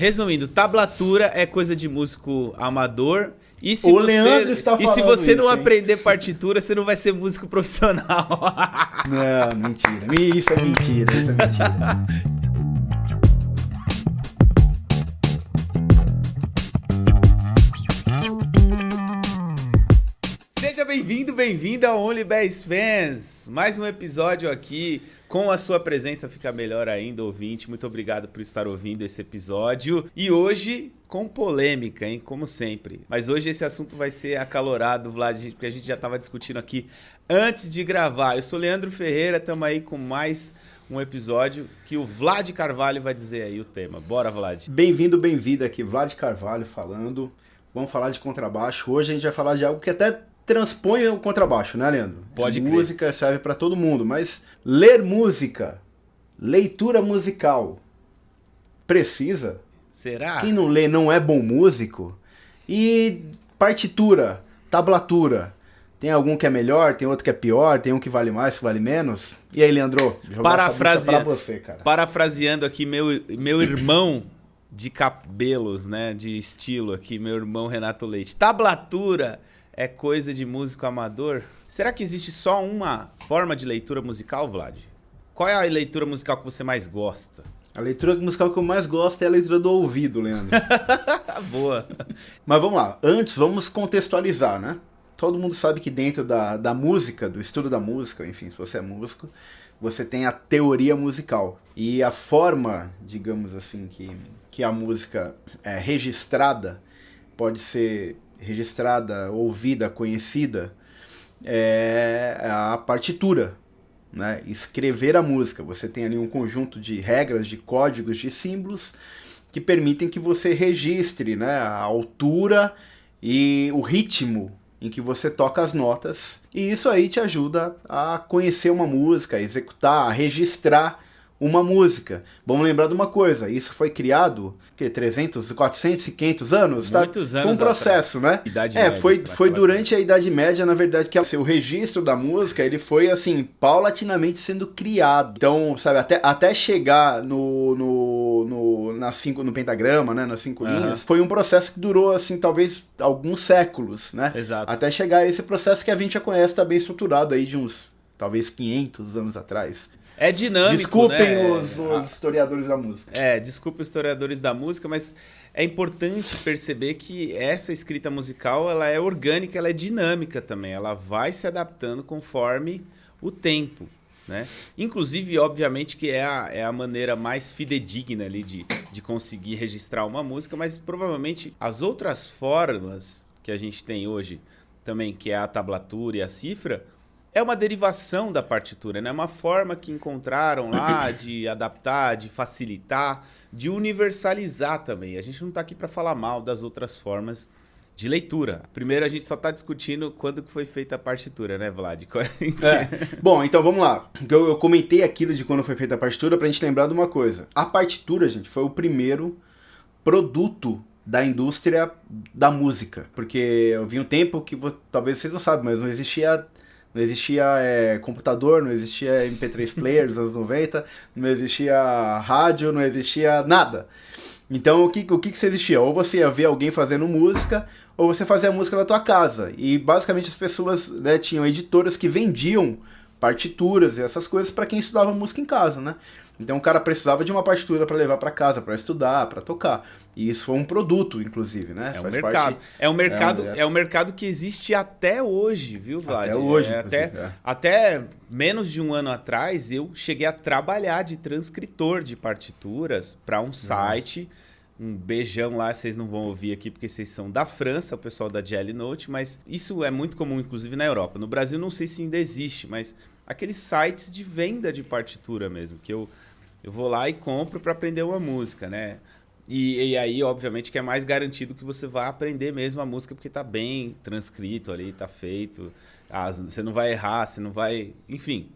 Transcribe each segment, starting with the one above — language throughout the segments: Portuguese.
Resumindo, tablatura é coisa de músico amador. E se O você, Leandro está e se falando você não isso, hein? aprender partitura, você não vai ser músico profissional. Não, mentira. Isso é mentira, isso é mentira. Seja bem-vindo, bem-vinda ao Only Bass Fans. Mais um episódio aqui. Com a sua presença fica melhor ainda, ouvinte. Muito obrigado por estar ouvindo esse episódio. E hoje, com polêmica, hein? Como sempre. Mas hoje esse assunto vai ser acalorado, Vlad, porque a gente já estava discutindo aqui antes de gravar. Eu sou Leandro Ferreira, estamos aí com mais um episódio que o Vlad Carvalho vai dizer aí o tema. Bora, Vlad. Bem-vindo, bem-vinda aqui, Vlad Carvalho falando. Vamos falar de contrabaixo. Hoje a gente vai falar de algo que até transpõe o contrabaixo, né, Leandro? Pode crer. Música serve para todo mundo, mas ler música, leitura musical, precisa? Será? Quem não lê não é bom músico? E partitura, tablatura, tem algum que é melhor, tem outro que é pior, tem um que vale mais, que vale menos? E aí, Leandro, jogar essa bola pra você, cara. Parafraseando aqui meu irmão de cabelos, né, de estilo aqui, meu irmão Renato Leite. Tablatura é coisa de músico amador? Será que existe só uma forma de leitura musical, Vlad? Qual é a leitura musical que você mais gosta? A leitura musical que eu mais gosto é a leitura do ouvido, Leandro. Boa. Mas vamos lá, antes vamos contextualizar, né? Todo mundo sabe que dentro da música, do estudo da música, enfim, se você é músico, você tem a teoria musical. E a forma, digamos assim, que a música é registrada, pode ser registrada, ouvida, conhecida, é a partitura, né? Escrever a música. Você tem ali um conjunto de regras, de códigos, de símbolos que permitem que você registre, né, a altura e o ritmo em que você toca as notas. E isso aí te ajuda a conhecer uma música, a executar, a registrar uma música. Vamos lembrar de uma coisa, isso foi criado, 300, 400 e 500 anos? Muitos anos foi um processo, atrás. né? Idade Média, foi durante a Idade Média, na verdade, que o registro da música, ele foi, assim, paulatinamente sendo criado. Então, sabe, até chegar no pentagrama, né, nas 5 linhas, foi um processo que durou, assim, talvez alguns séculos, né? Exato. Até chegar a esse processo que a gente já conhece, tá bem estruturado aí de uns, talvez, 500 anos atrás. É dinâmico, Desculpem, né? os historiadores da música. Desculpe os historiadores da música, mas é importante perceber que essa escrita musical, ela é orgânica, ela é dinâmica também. Ela vai se adaptando conforme o tempo, né? Inclusive, obviamente, que é a maneira mais fidedigna ali de conseguir registrar uma música, mas provavelmente as outras formas que a gente tem hoje também, que é a tablatura e a cifra, é uma derivação da partitura, né? É uma forma que encontraram lá de adaptar, de facilitar, de universalizar também. A gente não está aqui para falar mal das outras formas de leitura. Primeiro a gente só está discutindo quando que foi feita a partitura, né, Vlad? Bom, então vamos lá. Eu comentei aquilo de quando foi feita a partitura para a gente lembrar de uma coisa. A partitura, gente, foi o primeiro produto da indústria da música. Porque eu vi um tempo que, talvez vocês não sabem, mas não existia computador, não existia MP3 player dos anos 90, não existia rádio, não existia nada. Então o que você existia? Ou você ia ver alguém fazendo música, ou você fazia música na tua casa. E basicamente as pessoas, né, tinham editoras que vendiam partituras e essas coisas para quem estudava música em casa, né? Então o cara precisava de uma partitura para levar para casa, para estudar, para tocar. E isso foi um produto, inclusive, né? É um mercado. É um mercado que existe até hoje, viu, Vlad? Até hoje, até menos de um ano atrás, eu cheguei a trabalhar de transcritor de partituras para um site. Um beijão lá, vocês não vão ouvir aqui porque vocês são da França, o pessoal da Jelly Note, mas isso é muito comum, inclusive, na Europa. No Brasil, não sei se ainda existe, mas aqueles sites de venda de partitura mesmo, que eu vou lá e compro para aprender uma música, né? E aí, obviamente, que é mais garantido que você vá aprender mesmo a música, porque tá bem transcrito ali, tá feito. Você não vai errar, você não vai... Enfim,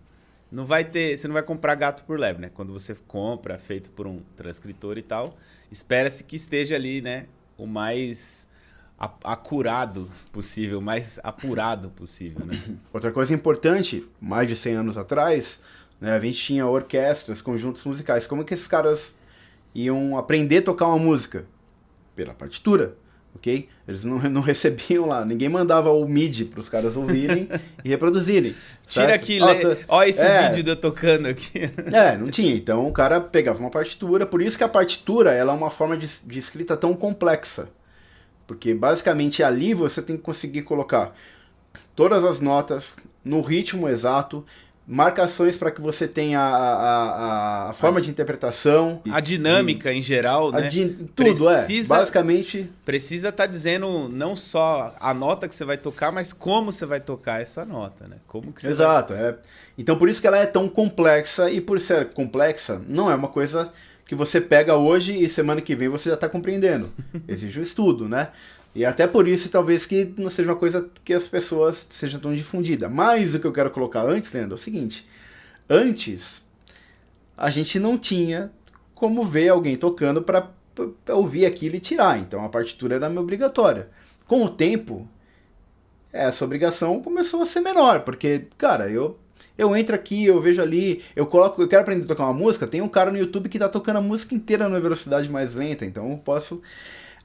você não vai comprar gato por lebre, né? Quando você compra, feito por um transcritor e tal, espera-se que esteja ali, né? O mais acurado possível, o mais apurado possível, né? Outra coisa importante, mais de 100 anos atrás, né, a gente tinha orquestras, conjuntos musicais. Como que esses caras iam aprender a tocar uma música pela partitura, ok? Eles não recebiam lá, ninguém mandava o MIDI para os caras ouvirem e reproduzirem. Tira certo? aqui, ó esse vídeo de eu tocando aqui. Não tinha. Então o cara pegava uma partitura, por isso que a partitura ela é uma forma de escrita tão complexa. Porque basicamente ali você tem que conseguir colocar todas as notas no ritmo exato, marcações para que você tenha a forma de interpretação. A dinâmica em geral, né? Tudo, basicamente... Precisa estar dizendo não só a nota que você vai tocar, mas como você vai tocar essa nota, né? Como que você Exato. Então por isso que ela é tão complexa, e por ser complexa, não é uma coisa que você pega hoje e semana que vem você já está compreendendo. Exige o estudo, né? E até por isso, talvez, que não seja uma coisa que as pessoas sejam tão difundida. Mas o que eu quero colocar antes, Leandro, é o seguinte. Antes, a gente não tinha como ver alguém tocando para ouvir aquilo e tirar. Então a partitura era obrigatória. Com o tempo, essa obrigação começou a ser menor. Porque, cara, eu entro aqui, eu vejo ali, eu quero aprender a tocar uma música, tem um cara no YouTube que tá tocando a música inteira numa velocidade mais lenta, então eu posso...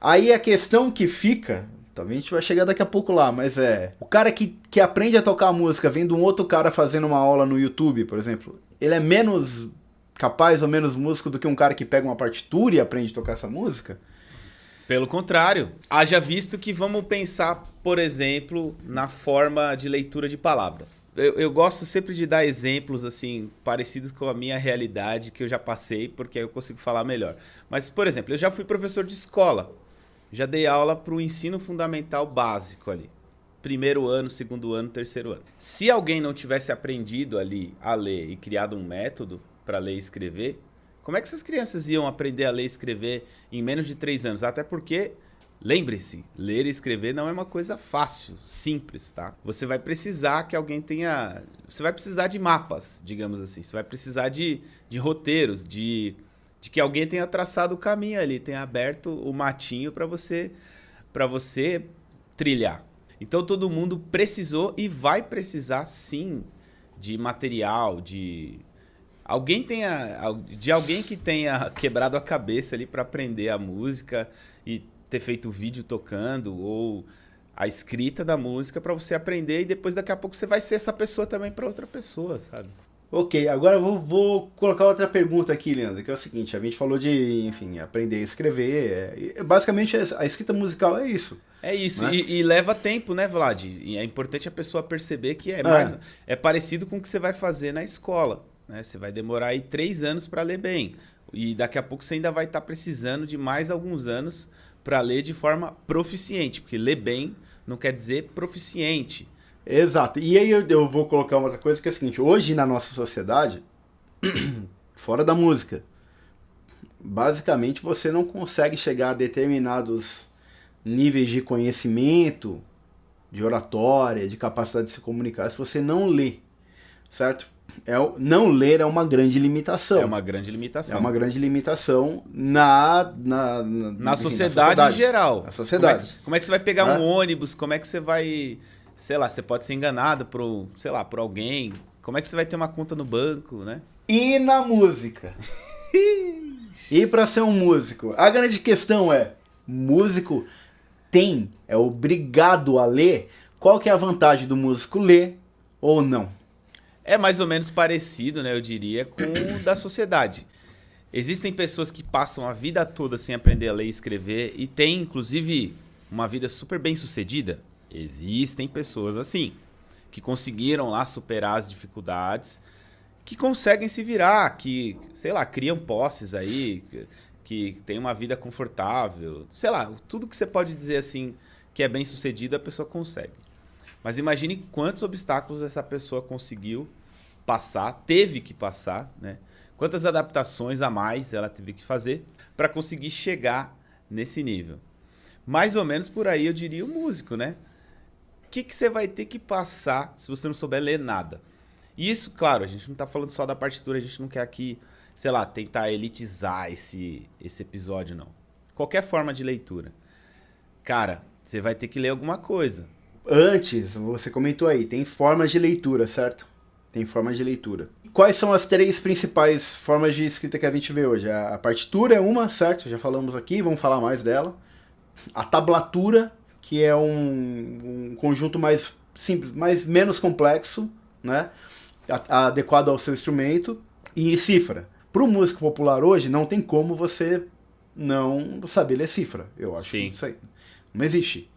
Aí a questão que fica, talvez a gente vai chegar daqui a pouco lá, mas o cara que aprende a tocar a música vendo um outro cara fazendo uma aula no YouTube, por exemplo, ele é menos capaz ou menos músico do que um cara que pega uma partitura e aprende a tocar essa música? Pelo contrário, haja visto que vamos pensar, por exemplo, na forma de leitura de palavras. Eu gosto sempre de dar exemplos assim parecidos com a minha realidade que eu já passei, porque aí eu consigo falar melhor. Mas, por exemplo, eu já fui professor de escola, já dei aula para o ensino fundamental básico ali. Primeiro ano, segundo ano, terceiro ano. Se alguém não tivesse aprendido ali a ler e criado um método para ler e escrever, como é que essas crianças iam aprender a ler e escrever em menos de 3 anos? Até porque, lembre-se, ler e escrever não é uma coisa fácil, simples, tá? Você vai precisar que alguém tenha... Você vai precisar de mapas, digamos assim. Você vai precisar de roteiros, de que alguém tenha traçado o caminho ali, tenha aberto o matinho para você trilhar. Então todo mundo precisou e vai precisar, sim, de material, de alguém que tenha quebrado a cabeça ali para aprender a música e ter feito o vídeo tocando ou a escrita da música para você aprender, e depois daqui a pouco você vai ser essa pessoa também para outra pessoa, sabe? Ok, agora eu vou colocar outra pergunta aqui, Leandro, que é o seguinte: a gente falou de, enfim, aprender a escrever, basicamente a escrita musical é isso. É isso, né? e leva tempo, né, Vlad? E é importante a pessoa perceber que é parecido com o que você vai fazer na escola, né? Você vai demorar aí 3 anos para ler bem, e daqui a pouco você ainda vai estar precisando de mais alguns anos para ler de forma proficiente, porque ler bem não quer dizer proficiente. Exato. E aí eu vou colocar uma outra coisa que é o seguinte: hoje na nossa sociedade, fora da música, basicamente você não consegue chegar a determinados níveis de conhecimento, de oratória, de capacidade de se comunicar se você não lê, certo? Não ler é uma grande limitação. É uma grande limitação. É uma grande limitação na sociedade em geral. Na sociedade. Como é que você vai pegar um ônibus? Como é que você vai... Sei lá, você pode ser enganado por alguém. Como é que você vai ter uma conta no banco, né? E na música? E para ser um músico? A grande questão é, músico é obrigado a ler? Qual que é a vantagem do músico ler ou não? É mais ou menos parecido, né, eu diria, com o da sociedade. Existem pessoas que passam a vida toda sem aprender a ler e escrever e têm, inclusive, uma vida super bem sucedida. Existem pessoas assim, que conseguiram lá superar as dificuldades, que conseguem se virar, que, sei lá, criam posses aí, que tem uma vida confortável, sei lá, tudo que você pode dizer assim que é bem sucedido, a pessoa consegue. Mas imagine quantos obstáculos essa pessoa conseguiu passar, teve que passar, né? Quantas adaptações a mais ela teve que fazer para conseguir chegar nesse nível. Mais ou menos por aí eu diria o músico, né? O que você vai ter que passar se você não souber ler nada? E isso, claro, a gente não está falando só da partitura, a gente não quer aqui, sei lá, tentar elitizar esse episódio, não. Qualquer forma de leitura. Cara, você vai ter que ler alguma coisa. Antes, você comentou aí, tem formas de leitura, certo? Tem forma de leitura. Quais são as 3 principais formas de escrita que a gente vê hoje? A partitura é uma, certo? Já falamos aqui, vamos falar mais dela. A tablatura, que é um conjunto mais simples, mais menos complexo, né? Adequado ao seu instrumento. E cifra. Para o músico popular hoje, não tem como você não saber ler cifra. Eu acho Sim. que isso aí não existe.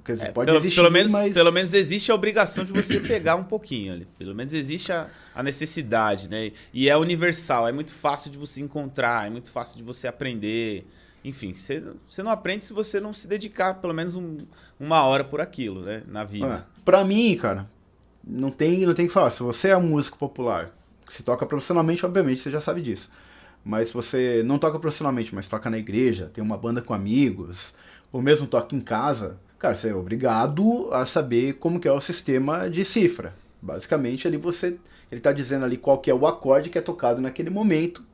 Quer dizer, pode pelo, existir, pelo menos, mas... Pelo menos existe a obrigação de você pegar um pouquinho ali. Pelo menos existe a necessidade, né? E é universal, é muito fácil de você encontrar, é muito fácil de você aprender. Enfim, você não aprende se você não se dedicar pelo menos uma hora por aquilo, né? Na vida. Pra mim, cara, não tem que falar. Se você é um músico popular, se toca profissionalmente, obviamente, você já sabe disso. Mas se você não toca profissionalmente, mas toca na igreja, tem uma banda com amigos, ou mesmo toca em casa, cara, você é obrigado a saber como que é o sistema de cifra. Basicamente, ali ele tá dizendo ali qual que é o acorde que é tocado naquele momento,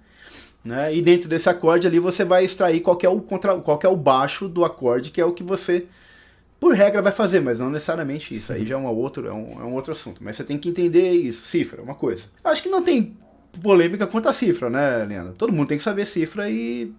né? E dentro desse acorde ali você vai extrair qual que é o baixo do acorde, que é o que você, por regra, vai fazer, mas não necessariamente isso. Aí já é um outro assunto. Mas você tem que entender isso. Cifra é uma coisa. Acho que não tem polêmica quanto a cifra, né, Leandro? Todo mundo tem que saber cifra e...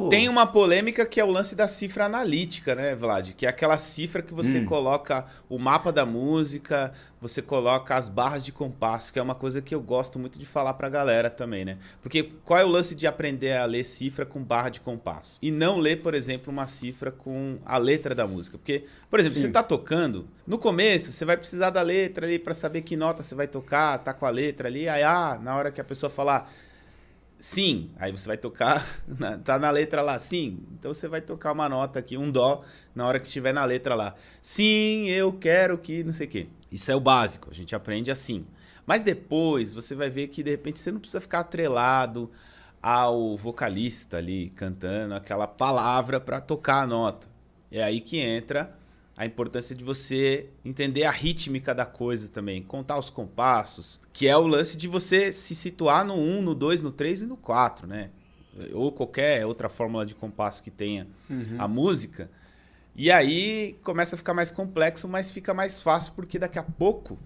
Tem uma polêmica que é o lance da cifra analítica, né, Vlad? Que é aquela cifra que você coloca o mapa da música, você coloca as barras de compasso, que é uma coisa que eu gosto muito de falar pra galera também, né? Porque qual é o lance de aprender a ler cifra com barra de compasso? E não ler, por exemplo, uma cifra com a letra da música. Porque, por exemplo, você tá tocando, no começo você vai precisar da letra ali pra saber que nota você vai tocar, tá com a letra ali, aí na hora que a pessoa falar... Sim, aí você vai tocar, tá na letra lá, sim, então você vai tocar uma nota aqui, um dó, na hora que estiver na letra lá. Sim, eu quero que não sei o quê. Isso é o básico, a gente aprende assim. Mas depois você vai ver que de repente você não precisa ficar atrelado ao vocalista ali cantando aquela palavra para tocar a nota. É aí que entra a importância de você entender a rítmica da coisa também, contar os compassos, que é o lance de você se situar no 1, no 2, no 3 e no 4, né? Ou qualquer outra fórmula de compasso que tenha a música. E aí começa a ficar mais complexo, mas fica mais fácil, porque daqui a pouco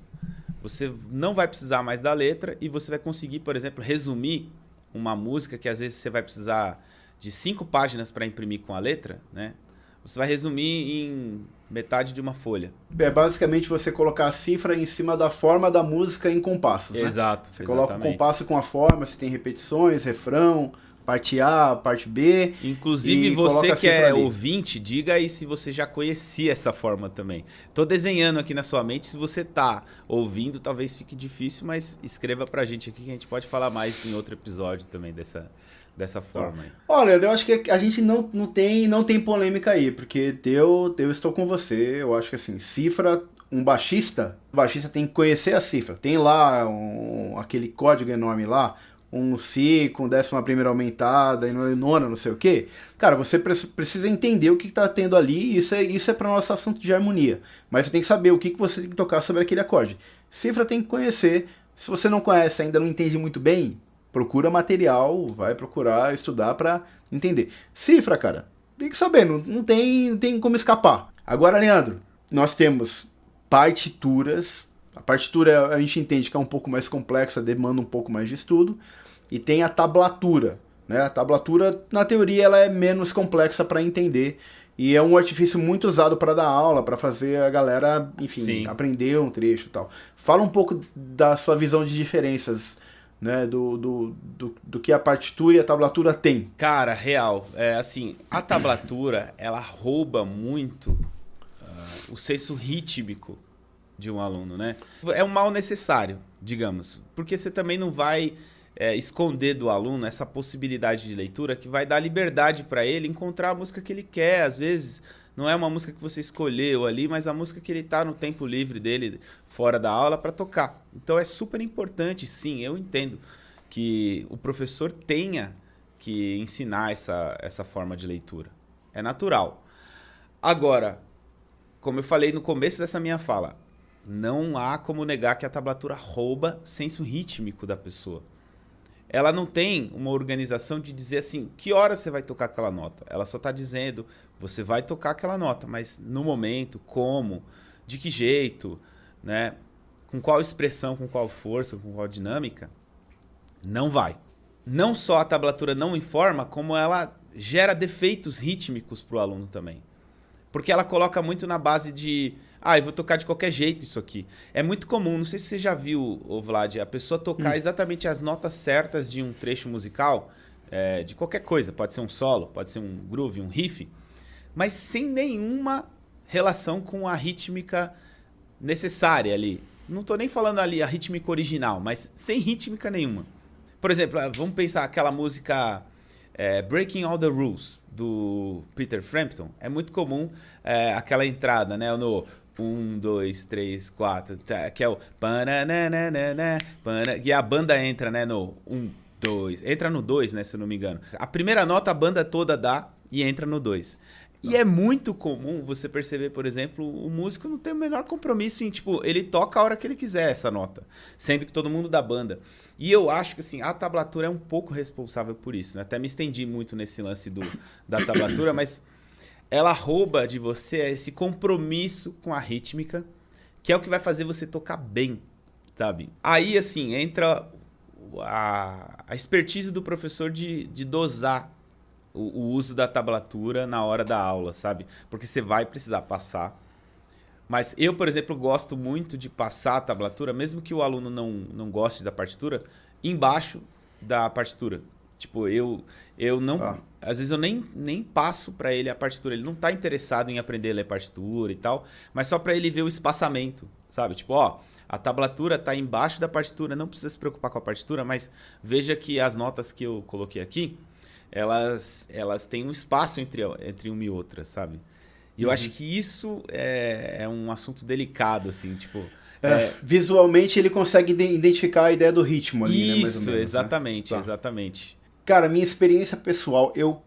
você não vai precisar mais da letra e você vai conseguir, por exemplo, resumir uma música que às vezes você vai precisar de 5 páginas para imprimir com a letra, né? Você vai resumir em metade de uma folha. É basicamente você colocar a cifra em cima da forma da música em compassos, né? Exato. Você coloca o compasso com a forma, você tem repetições, refrão, parte A, parte B. Inclusive você que é ouvinte, diga aí se você já conhecia essa forma também. Tô desenhando aqui na sua mente, se você tá ouvindo, talvez fique difícil, mas escreva pra gente aqui que a gente pode falar mais em outro episódio também dessa forma aí. Olha, eu acho que a gente não tem polêmica aí, porque eu estou com você. Eu acho que assim, cifra, o baixista tem que conhecer a cifra. Tem lá aquele código enorme lá, um Si com 11ª aumentada e nona, não sei o quê. Cara, você precisa entender o que está tendo ali, e isso é para nosso assunto de harmonia. Mas você tem que saber o que você tem que tocar sobre aquele acorde. Cifra tem que conhecer. Se você não conhece, ainda não entende muito bem, procura material, vai procurar estudar para entender. Cifra, cara, tem que saber, não tem como escapar. Agora, Leandro, nós temos partituras. A partitura a gente entende que é um pouco mais complexa, demanda um pouco mais de estudo. E tem a tablatura, né? A tablatura, na teoria, ela é menos complexa para entender. E é um artifício muito usado para dar aula, para fazer a galera, enfim, Sim, aprender um trecho e tal. Fala um pouco da sua visão de diferenças, né, do que a partitura e a tablatura tem. Cara, real. Assim, a tablatura, ela rouba muito o senso rítmico de um aluno, né? É um mal necessário, digamos, porque você também não vai esconder do aluno essa possibilidade de leitura que vai dar liberdade para ele encontrar a música que ele quer. Às vezes não é uma música que você escolheu ali, mas a música que ele tá no tempo livre dele, fora da aula, para tocar. Então é super importante, sim, eu entendo que o professor tenha que ensinar essa forma de leitura. É natural. Agora, como eu falei no começo dessa minha fala, não há como negar que a tablatura rouba senso rítmico da pessoa. Ela não tem uma organização de dizer assim, que hora você vai tocar aquela nota. Ela só está dizendo, você vai tocar aquela nota, mas no momento, como, de que jeito, né? com qual expressão, com qual força, com qual dinâmica, não vai. Não só a tablatura não informa, como ela gera defeitos rítmicos para o aluno também. Porque ela coloca muito na base de... eu vou tocar de qualquer jeito isso aqui. É muito comum, não sei se você já viu, Vlad, a pessoa tocar exatamente as notas certas de um trecho musical, de qualquer coisa. Pode ser um solo, pode ser um groove, um riff, mas sem nenhuma relação com a rítmica necessária ali. Não estou nem falando ali a rítmica original, mas sem rítmica nenhuma. Por exemplo, vamos pensar aquela música Breaking All the Rules, do Peter Frampton. É muito comum aquela entrada, né? No 1, 2, 3, 4, que é o... E a banda entra, né? No 1, 2... Entra no 2, né? Se eu não me engano. A primeira nota a banda toda dá e entra no 2. E é muito comum você perceber, por exemplo, o músico não tem o menor compromisso em, tipo, ele toca a hora que ele quiser essa nota, sendo que todo mundo da banda. E eu acho que, assim, a tablatura é um pouco responsável por isso, né? Até me estendi muito nesse lance da tablatura, mas ela rouba de você esse compromisso com a rítmica, que é o que vai fazer você tocar bem, sabe? Aí, assim, entra a expertise do professor de dosar o uso da tablatura na hora da aula, sabe? Porque você vai precisar passar. Mas eu, por exemplo, gosto muito de passar a tablatura, mesmo que o aluno não goste da partitura, embaixo da partitura. Tipo, eu não... Às vezes eu nem passo para ele a partitura. Ele não tá interessado em aprender a ler partitura e tal, mas só para ele ver o espaçamento, sabe? Tipo, a tablatura tá embaixo da partitura, não precisa se preocupar com a partitura, mas veja que as notas que eu coloquei aqui, elas têm um espaço entre uma e outra, sabe? E eu acho que isso é um assunto delicado, assim, tipo... Visualmente ele consegue identificar a ideia do ritmo ali, né? Mais ou menos, exatamente, né? exatamente. Cara, minha experiência pessoal, eu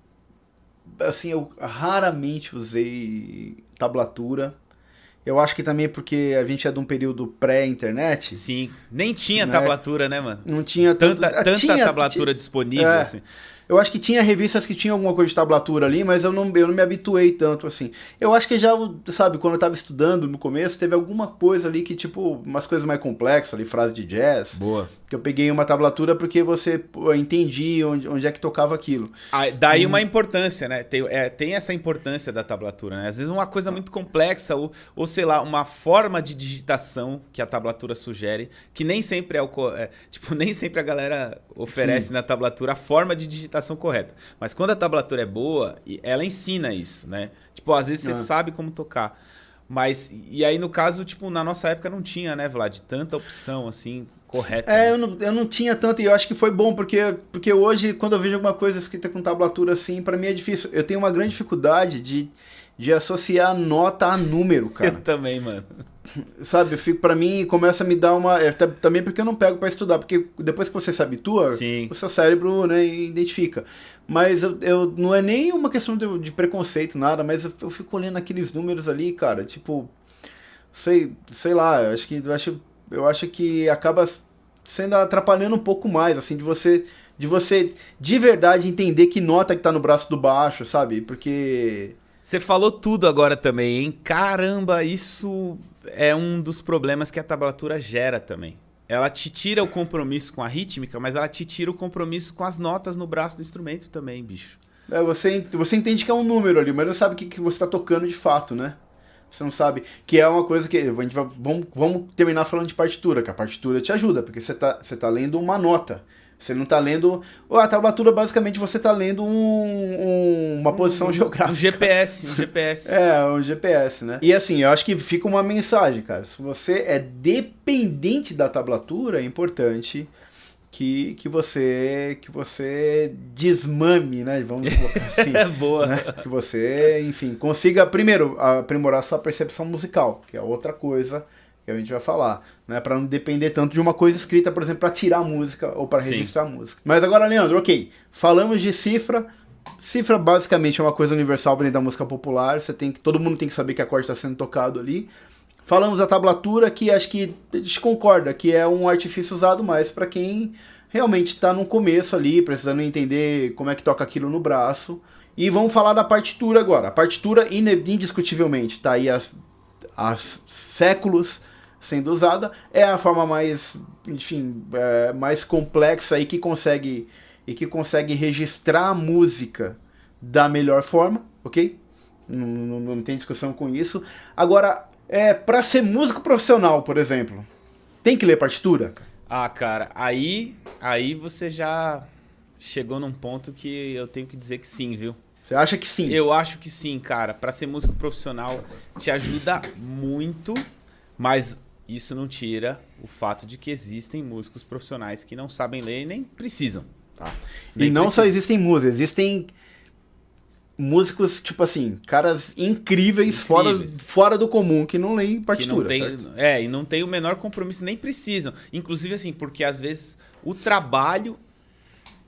raramente usei tablatura. Eu acho que também porque a gente é de um período pré-internet. Sim, nem tinha tablatura, né, mano? Não tinha tanta tablatura disponível, assim. Eu acho que tinha revistas que tinham alguma coisa de tablatura ali, mas eu não me habituei tanto, assim. Eu acho que já, sabe, quando eu tava estudando no começo, teve alguma coisa ali que, tipo, umas coisas mais complexas ali, frase de jazz. Boa. Que eu peguei uma tablatura porque você entendia onde é que tocava aquilo. Daí uma importância, né? Tem essa importância da tablatura, né? Às vezes uma coisa muito complexa, ou sei lá, uma forma de digitação que a tablatura sugere, que nem sempre nem sempre a galera oferece na tablatura a forma de digitação correta. Mas quando a tablatura é boa, ela ensina isso, né? Tipo, às vezes você sabe como tocar. Mas, e aí no caso, tipo, na nossa época não tinha, né, Vlad? Tanta opção, assim, correta. Né? Eu não tinha tanto, e eu acho que foi bom, porque hoje, quando eu vejo alguma coisa escrita com tablatura assim, pra mim é difícil. Eu tenho uma grande dificuldade de associar nota a número, cara. Eu também, mano. Sabe, pra mim começa a me dar uma... também porque eu não pego pra estudar, porque depois que você se habitua, o seu cérebro, né, identifica. Mas eu não é nem uma questão de preconceito, nada, mas eu fico olhando aqueles números ali, cara, tipo... Sei lá, eu acho que acaba sendo atrapalhando um pouco mais, assim, de você de verdade entender que nota que tá no braço do baixo, sabe? Porque... Você falou tudo agora também, hein? Caramba, isso é um dos problemas que a tablatura gera também. Ela te tira o compromisso com a rítmica, mas ela te tira o compromisso com as notas no braço do instrumento também, bicho. Você entende que é um número ali, mas não sabe o que você tá tocando de fato, né? Você não sabe. Que é uma coisa que... Vamos terminar falando de partitura, que a partitura te ajuda, porque você tá lendo uma nota. Você não está lendo... A tablatura, basicamente, você está lendo uma posição geográfica. Um GPS. Um GPS, né? E assim, eu acho que fica uma mensagem, cara. Se você é dependente da tablatura, é importante que você desmame, né? Vamos colocar assim. Boa. Né? Que você, enfim, consiga, primeiro, aprimorar sua percepção musical, que é outra coisa que a gente vai falar, né, para não depender tanto de uma coisa escrita, por exemplo, para tirar a música ou para registrar a música. Mas agora, Leandro, ok, falamos de cifra. Cifra basicamente é uma coisa universal dentro da música popular. Todo mundo tem que saber que acorde está sendo tocado ali. Falamos da tablatura, que acho que a gente concorda que é um artifício usado mais para quem realmente está no começo ali, precisando entender como é que toca aquilo no braço. E vamos falar da partitura agora. A partitura, indiscutivelmente, está aí há séculos. sendo usada, é a forma mais, enfim, mais complexa e que consegue registrar a música da melhor forma, ok? Não tem discussão com isso. Agora, para ser músico profissional, por exemplo, tem que ler partitura? Ah, cara, aí você já chegou num ponto que eu tenho que dizer que sim, viu? Você acha que sim? Eu acho que sim, cara. Pra ser músico profissional te ajuda muito, mas isso não tira o fato de que existem músicos profissionais que não sabem ler e nem precisam, tá? E não só existem músicos, existem músicos, tipo assim, caras incríveis. Fora do comum, que não leem partitura, que não tem, certo? e não tem o menor compromisso, nem precisam. Inclusive, assim, porque às vezes o trabalho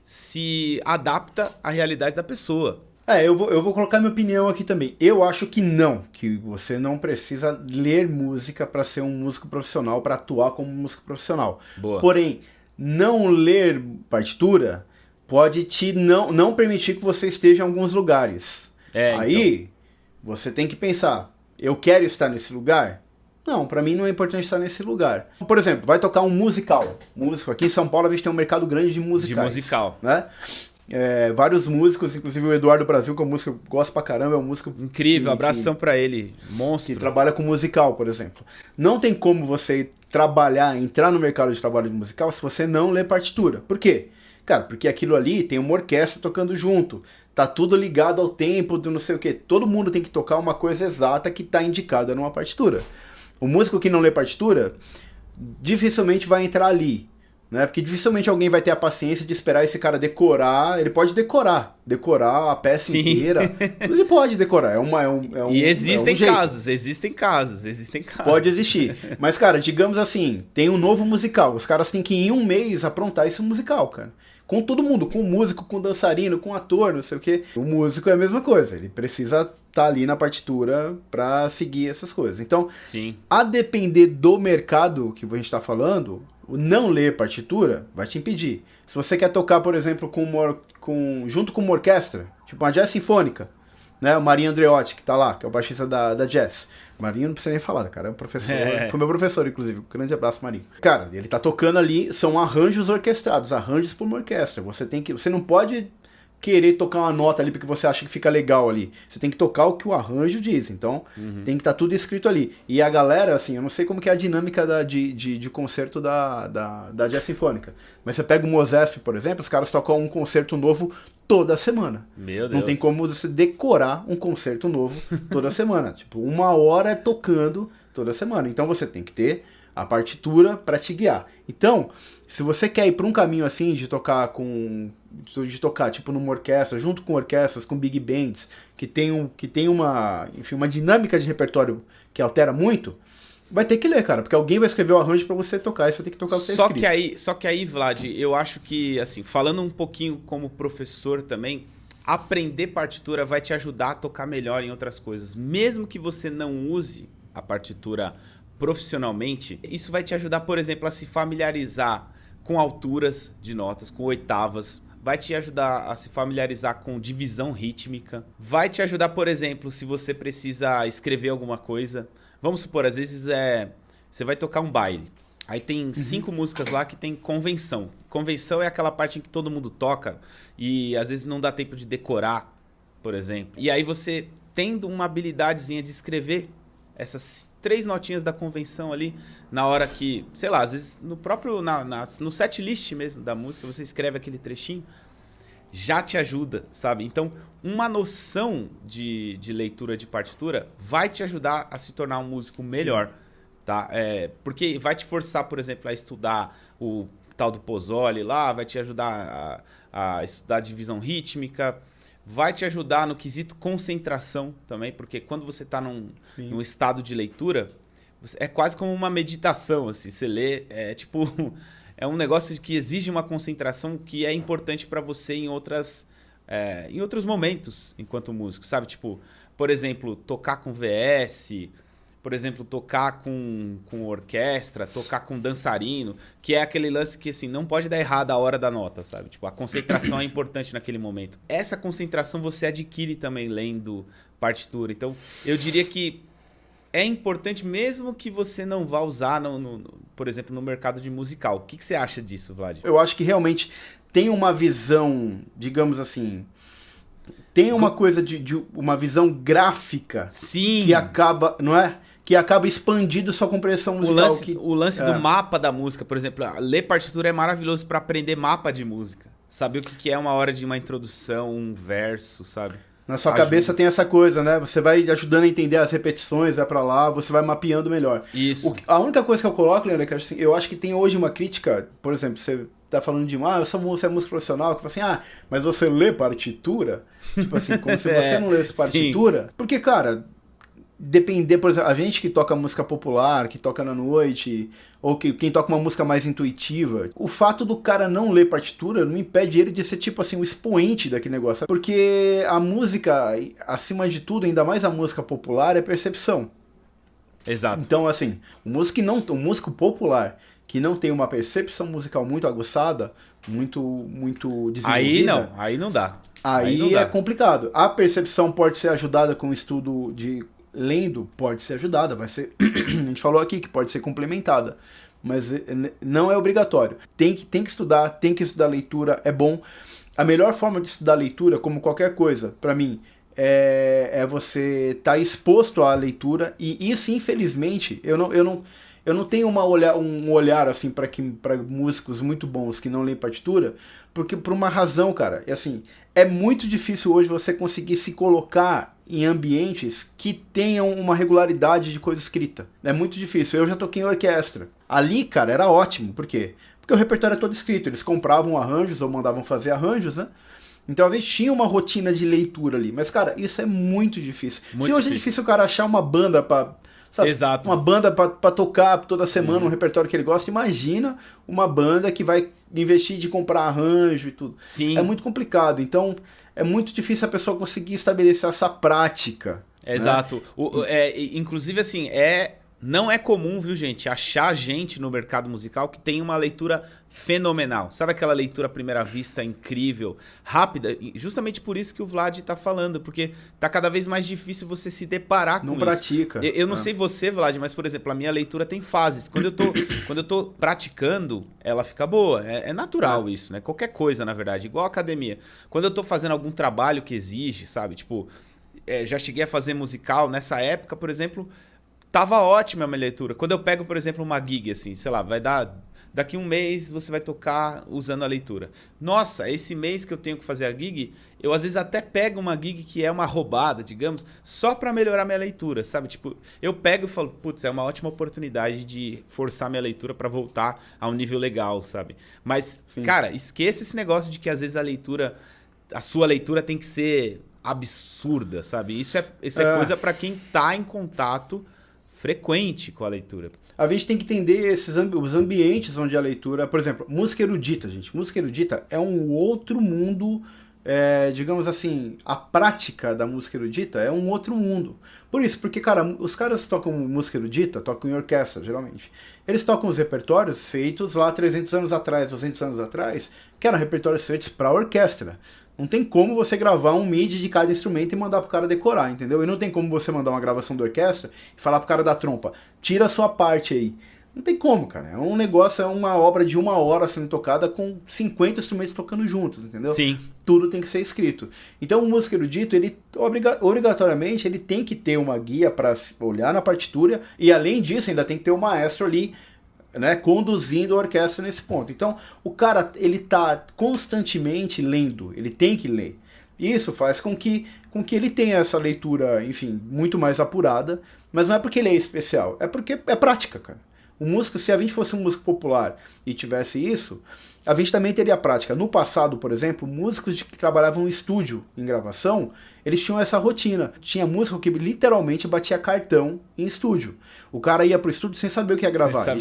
se adapta à realidade da pessoa. Eu vou colocar minha opinião aqui também. Eu acho que não, que você não precisa ler música para ser um músico profissional, para atuar como músico profissional. Boa. Porém, não ler partitura pode te não permitir que você esteja em alguns lugares. Aí, então, você tem que pensar, eu quero estar nesse lugar? Não, pra mim não é importante estar nesse lugar. Por exemplo, vai tocar um musical. Músico. Aqui em São Paulo a gente tem um mercado grande de musicais. De musical. Né? Vários músicos, inclusive o Eduardo Brasil, que é um músico que eu gosto pra caramba, é um músico incrível, abração pra ele, monstro. Que trabalha com musical, por exemplo. Não tem como você entrar no mercado de trabalho de musical se você não lê partitura. Por quê? Cara, porque aquilo ali tem uma orquestra tocando junto. Tá tudo ligado ao tempo do não sei o quê. Todo mundo tem que tocar uma coisa exata que tá indicada numa partitura. O músico que não lê partitura dificilmente vai entrar ali. Né? Porque dificilmente alguém vai ter a paciência de esperar esse cara decorar. Ele pode decorar a peça inteira. Ele pode decorar. E existem casos. Pode existir. Mas, cara, digamos assim, tem um novo musical. Os caras têm que em um mês aprontar esse musical, cara. Com todo mundo, com o músico, com o dançarino, com o ator, não sei o quê. O músico é a mesma coisa. Ele precisa estar ali na partitura pra seguir essas coisas. Então, sim, a depender do mercado que a gente tá falando, o não ler partitura vai te impedir. Se você quer tocar, por exemplo, junto com uma orquestra, tipo uma jazz sinfônica, né? O Marinho Andreotti, que tá lá, que é o baixista da jazz. Marinho não precisa nem falar, cara, é um professor. Foi meu professor, inclusive. Um grande abraço, Marinho. Cara, ele tá tocando ali, são arranjos orquestrados, arranjos por uma orquestra. Você não pode querer tocar uma nota ali porque você acha que fica legal ali. Você tem que tocar o que o arranjo diz. Então, tem que estar tudo escrito ali. E a galera, assim, eu não sei como que é a dinâmica de concerto da Jazz Sinfônica. Mas você pega o Mozesp, por exemplo, os caras tocam um concerto novo toda semana. Meu Deus. Não tem como você decorar um concerto novo toda semana. Tipo, 1 hora tocando toda semana. Então, você tem que ter a partitura para te guiar. Então, se você quer ir para um caminho assim de tocar tipo numa orquestra, junto com orquestras, com big bands, que tem uma dinâmica de repertório que altera muito, vai ter que ler, cara, porque alguém vai escrever o arranjo para você tocar, e você vai ter que tocar o que tá escrito. Só que aí, Vlad, eu acho que, assim, falando um pouquinho como professor também, aprender partitura vai te ajudar a tocar melhor em outras coisas. Mesmo que você não use a partitura profissionalmente, isso vai te ajudar, por exemplo, a se familiarizar com alturas de notas, com oitavas, vai te ajudar a se familiarizar com divisão rítmica, vai te ajudar, por exemplo, se você precisa escrever alguma coisa. Vamos supor, às vezes você vai tocar um baile, aí tem 5 músicas lá que tem convenção. Convenção é aquela parte em que todo mundo toca e às vezes não dá tempo de decorar, por exemplo. E aí você, tendo uma habilidadezinha de escrever essas 3 notinhas da convenção ali, na hora que, sei lá, às vezes no próprio, no set list mesmo da música, você escreve aquele trechinho, já te ajuda, sabe? Então, uma noção de leitura de partitura vai te ajudar a se tornar um músico melhor, tá? Porque vai te forçar, por exemplo, a estudar o tal do Pozzoli lá, vai te ajudar a estudar divisão rítmica, vai te ajudar no quesito concentração também, porque quando você está num estado de leitura, é quase como uma meditação, assim. Você lê, é um negócio que exige uma concentração que é importante para você em outros momentos, enquanto músico, sabe? Tipo, por exemplo, tocar com VS, por exemplo, tocar com orquestra, tocar com dançarino, que é aquele lance que, assim, não pode dar errado a hora da nota, sabe? Tipo, a concentração é importante naquele momento. Essa concentração você adquire também lendo partitura. Então, eu diria que é importante mesmo que você não vá usar, por exemplo, no mercado de musical. O que você acha disso, Vlad? Eu acho que realmente tem uma visão, digamos assim, tem uma coisa de uma visão gráfica. Sim. Que acaba, não é? Que acaba expandindo sua compreensão musical. O lance do mapa da música, por exemplo, ler partitura é maravilhoso para aprender mapa de música. Saber o que é uma hora de uma introdução, um verso, sabe? Na sua cabeça tem essa coisa, né? Você vai ajudando a entender as repetições, vai pra lá, você vai mapeando melhor. Isso. A única coisa que eu coloco, Leandro, é que eu acho que tem hoje uma crítica, por exemplo, você tá falando de, você é músico profissional, que fala assim, mas você lê partitura? Tipo assim, como se você não lesse partitura. Sim. Porque, cara, depender, por exemplo, a gente que toca música popular, que toca na noite, ou quem toca uma música mais intuitiva, o fato do cara não ler partitura não impede ele de ser, tipo assim, um expoente daquele negócio. Porque a música, acima de tudo, ainda mais a música popular, é percepção. Exato. Então, assim, o músico popular que não tem uma percepção musical muito aguçada, muito desenvolvida... Aí não dá. Aí é complicado. A percepção pode ser ajudada com o estudo de... Lendo pode ser ajudada, vai ser... a gente falou aqui que pode ser complementada, mas não é obrigatório. Tem que estudar leitura, é bom. A melhor forma de estudar leitura, como qualquer coisa, pra mim, é você estar exposto à leitura, e isso, infelizmente, eu não tenho um olhar assim para músicos muito bons que não leem partitura, porque por uma razão, cara, assim, é muito difícil hoje você conseguir se colocar em ambientes que tenham uma regularidade de coisa escrita. É muito difícil. Eu já toquei em orquestra. Ali, cara, era ótimo. Por quê? Porque o repertório é todo escrito. Eles compravam arranjos ou mandavam fazer arranjos, né? Então, às vezes, tinha uma rotina de leitura ali. Mas, cara, isso é muito difícil. Se hoje é difícil o cara achar uma banda pra... Sabe, exato. Uma banda pra tocar toda semana um repertório que ele gosta. Imagina uma banda que vai investir de comprar arranjo e tudo. Sim. É muito complicado. Então, é muito difícil a pessoa conseguir estabelecer essa prática. Exato. Né? Inclusive, assim, não é comum, viu, gente, achar gente no mercado musical que tem uma leitura fenomenal. Sabe aquela leitura à primeira vista incrível, rápida? Justamente por isso que o Vlad tá falando, porque tá cada vez mais difícil você se deparar com isso. Não pratica. Eu não sei você, Vlad, mas, por exemplo, a minha leitura tem fases. Quando eu tô praticando, ela fica boa. É natural isso, né? Qualquer coisa, na verdade. Igual a academia. Quando eu tô fazendo algum trabalho que exige, sabe? Tipo, já cheguei a fazer musical nessa época, por exemplo... Tava ótima a minha leitura. Quando eu pego, por exemplo, uma gig, assim, sei lá, vai dar... Daqui um mês você vai tocar usando a leitura. Nossa, esse mês que eu tenho que fazer a gig, eu às vezes até pego uma gig que é uma roubada, digamos, só pra melhorar minha leitura, sabe? Tipo, eu pego e falo, putz, é uma ótima oportunidade de forçar minha leitura pra voltar a um nível legal, sabe? Mas, sim, cara, esqueça esse negócio de que às vezes a sua leitura tem que ser absurda, sabe? Isso é coisa pra quem tá em contato frequente com a leitura. A gente tem que entender os ambientes onde a leitura... Por exemplo, música erudita, gente. Música erudita é um outro mundo, digamos assim, a prática da música erudita é um outro mundo. Por isso, porque, cara, os caras que tocam música erudita, tocam em orquestra, geralmente. Eles tocam os repertórios feitos lá 300 anos atrás, 200 anos atrás, que eram repertórios feitos para orquestra. Não tem como você gravar um MIDI de cada instrumento e mandar pro cara decorar, entendeu? E não tem como você mandar uma gravação da orquestra e falar pro cara da trompa, tira a sua parte aí. Não tem como, cara. É um negócio, é uma obra de 1 hora sendo tocada com 50 instrumentos tocando juntos, entendeu? Sim. Tudo tem que ser escrito. Então o músico erudito, ele obrigatoriamente, ele tem que ter uma guia para olhar na partitura e além disso ainda tem que ter um maestro ali, né, conduzindo a orquestra nesse ponto. Então, o cara, ele tá constantemente lendo, ele tem que ler. Isso faz com que ele tenha essa leitura, enfim, muito mais apurada, mas não é porque ele é especial, é porque é prática, cara. O músico, se a gente fosse um músico popular e tivesse isso, a gente também teria prática. No passado, por exemplo, músicos que trabalhavam em estúdio, em gravação, eles tinham essa rotina. Tinha músico que literalmente batia cartão em estúdio. O cara ia pro estúdio sem saber o que ia gravar. Ele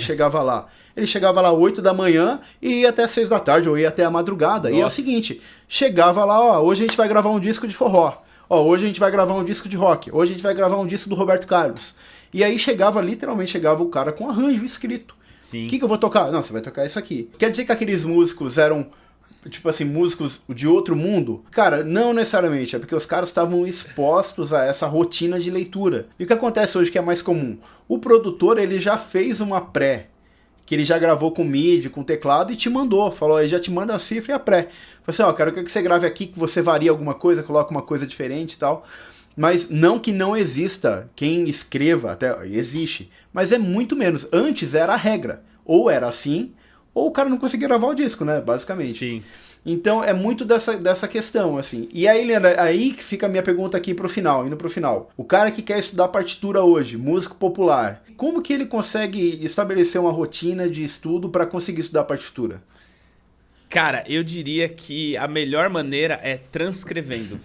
chegava lá 8 da manhã e ia até 6 da tarde, ou ia até a madrugada. Nossa. E é o seguinte, chegava lá, hoje a gente vai gravar um disco de forró. Hoje a gente vai gravar um disco de rock. Hoje a gente vai gravar um disco do Roberto Carlos. E aí literalmente chegava o cara com arranjo escrito. Sim. O que eu vou tocar? Não, você vai tocar isso aqui. Quer dizer que aqueles músicos eram tipo assim, músicos de outro mundo? Cara, não necessariamente, é porque os caras estavam expostos a essa rotina de leitura. E o que acontece hoje que é mais comum? O produtor, ele já fez uma pré, que ele já gravou com MIDI, com teclado e te mandou. Falou, ele já te manda a cifra e a pré. Falei assim, ó, quero que você grave aqui, que você varia alguma coisa, coloca uma coisa diferente e tal. Mas não que não exista quem escreva, até existe, mas é muito menos. Antes era a regra. Ou era assim, ou o cara não conseguia gravar o disco, né? Basicamente. Sim. Então é muito dessa questão, assim. E aí, Leandro, aí que fica a minha pergunta aqui pro final, indo pro final. O cara que quer estudar partitura hoje, músico popular, como que ele consegue estabelecer uma rotina de estudo para conseguir estudar partitura? Cara, eu diria que a melhor maneira é transcrevendo.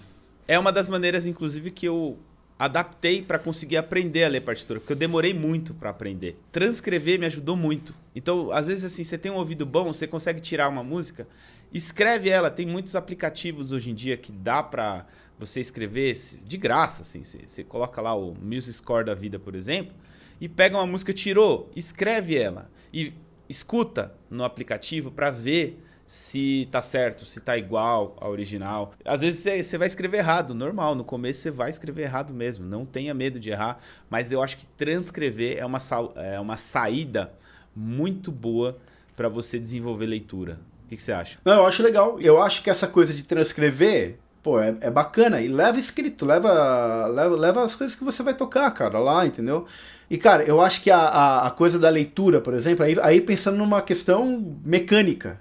É uma das maneiras, inclusive, que eu adaptei para conseguir aprender a ler partitura, porque eu demorei muito para aprender. Transcrever me ajudou muito. Então, às vezes, assim, você tem um ouvido bom, você consegue tirar uma música, escreve ela. Tem muitos aplicativos hoje em dia que dá para você escrever de graça, assim. Você coloca lá o Music Score da vida, por exemplo, e pega uma música, tirou, escreve ela e escuta no aplicativo para ver se tá certo, se tá igual ao original. Às vezes você vai escrever errado, normal, no começo você vai escrever errado mesmo, não tenha medo de errar, mas eu acho que transcrever é uma saída muito boa para você desenvolver leitura. O que você acha? Não, eu acho legal. Eu acho que essa coisa de transcrever, pô, é bacana. E leva escrito, leva as coisas que você vai tocar, cara, lá, entendeu? E, cara, eu acho que a coisa da leitura, por exemplo, aí pensando numa questão mecânica,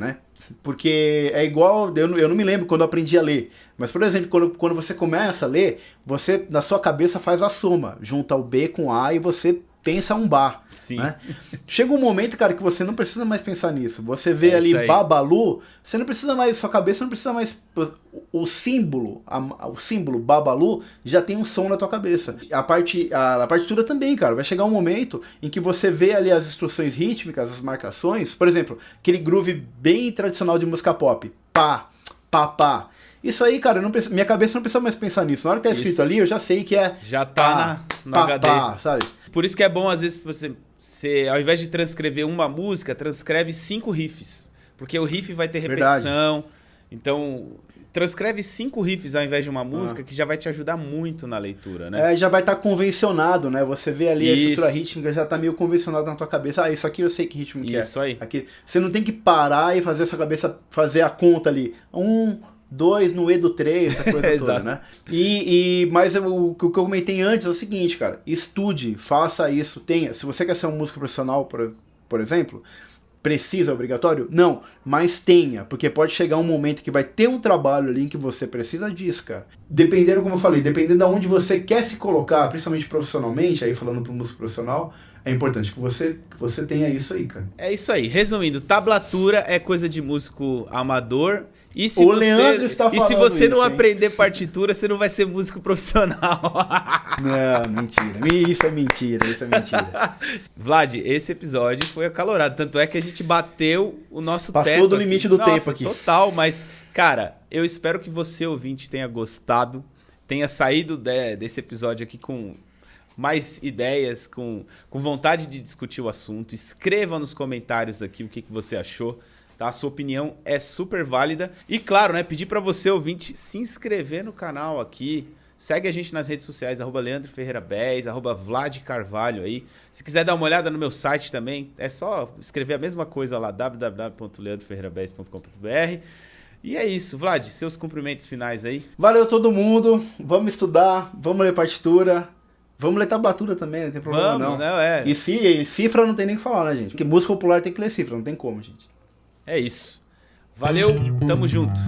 né? Porque é igual, eu não me lembro quando eu aprendi a ler, mas, por exemplo, quando você começa a ler, você, na sua cabeça, faz a soma, junta o B com A e você pensa um bar. Sim. Né? Chega um momento, cara, que você não precisa mais pensar nisso. Você vê ali Babalu, você não precisa mais, sua cabeça não precisa mais. O símbolo Babalu já tem um som na tua cabeça. A partitura também, cara. Vai chegar um momento em que você vê ali as instruções rítmicas, as marcações. Por exemplo, aquele groove bem tradicional de música pop. Pá, pá, pá. Isso aí, cara, minha cabeça não precisa mais pensar nisso. Na hora que tá escrito ali, eu já sei que é. Já tá no HD. Pá, sabe? Por isso que é bom, às vezes, você, ao invés de transcrever uma música, transcreve 5 riffs. Porque o riff vai ter repetição. Verdade. Então, transcreve 5 riffs ao invés de uma música, que já vai te ajudar muito na leitura, né? Já vai estar convencionado, né? Você vê ali a estrutura rítmica, já tá meio convencionado na tua cabeça. Ah, isso aqui eu sei que ritmo que é. Isso aí. Aqui. Você não tem que parar e fazer a sua cabeça fazer a conta ali. 1, 2 no E do 3, essa coisa toda, né? Mas o que eu comentei antes é o seguinte, cara. Estude, faça isso, tenha. Se você quer ser um músico profissional, por exemplo, precisa, obrigatório? Não, mas tenha. Porque pode chegar um momento que vai ter um trabalho ali em que você precisa disso, cara. Dependendo, como eu falei, dependendo de onde você quer se colocar, principalmente profissionalmente, aí falando pro músico profissional, é importante que você tenha isso aí, cara. É isso aí. Resumindo, tablatura é coisa de músico amador. E se você não aprender partitura, você não vai ser músico profissional. Não, mentira. Isso é mentira. Vlad, esse episódio foi acalorado. Tanto é que a gente bateu o nosso teto. Passou do limite do tempo aqui. Total, mas, cara, eu espero que você, ouvinte, tenha gostado. Tenha saído desse episódio aqui com mais ideias, com vontade de discutir o assunto. Escreva nos comentários aqui o que você achou. Tá? A sua opinião é super válida. E claro, né, pedir para você, ouvinte, se inscrever no canal aqui. Segue a gente nas redes sociais, @LeandroFerreira10, @VladCarvalho aí. Se quiser dar uma olhada no meu site também, é só escrever a mesma coisa lá, www.leandroferreira10.com.br. E é isso, Vlad, seus cumprimentos finais aí. Valeu todo mundo, vamos estudar, vamos ler partitura. Vamos ler tablatura também, não tem problema não. E cifra não tem nem o que falar, né, gente? Porque música popular tem que ler cifra, não tem como, gente. É isso. Valeu, tamo junto.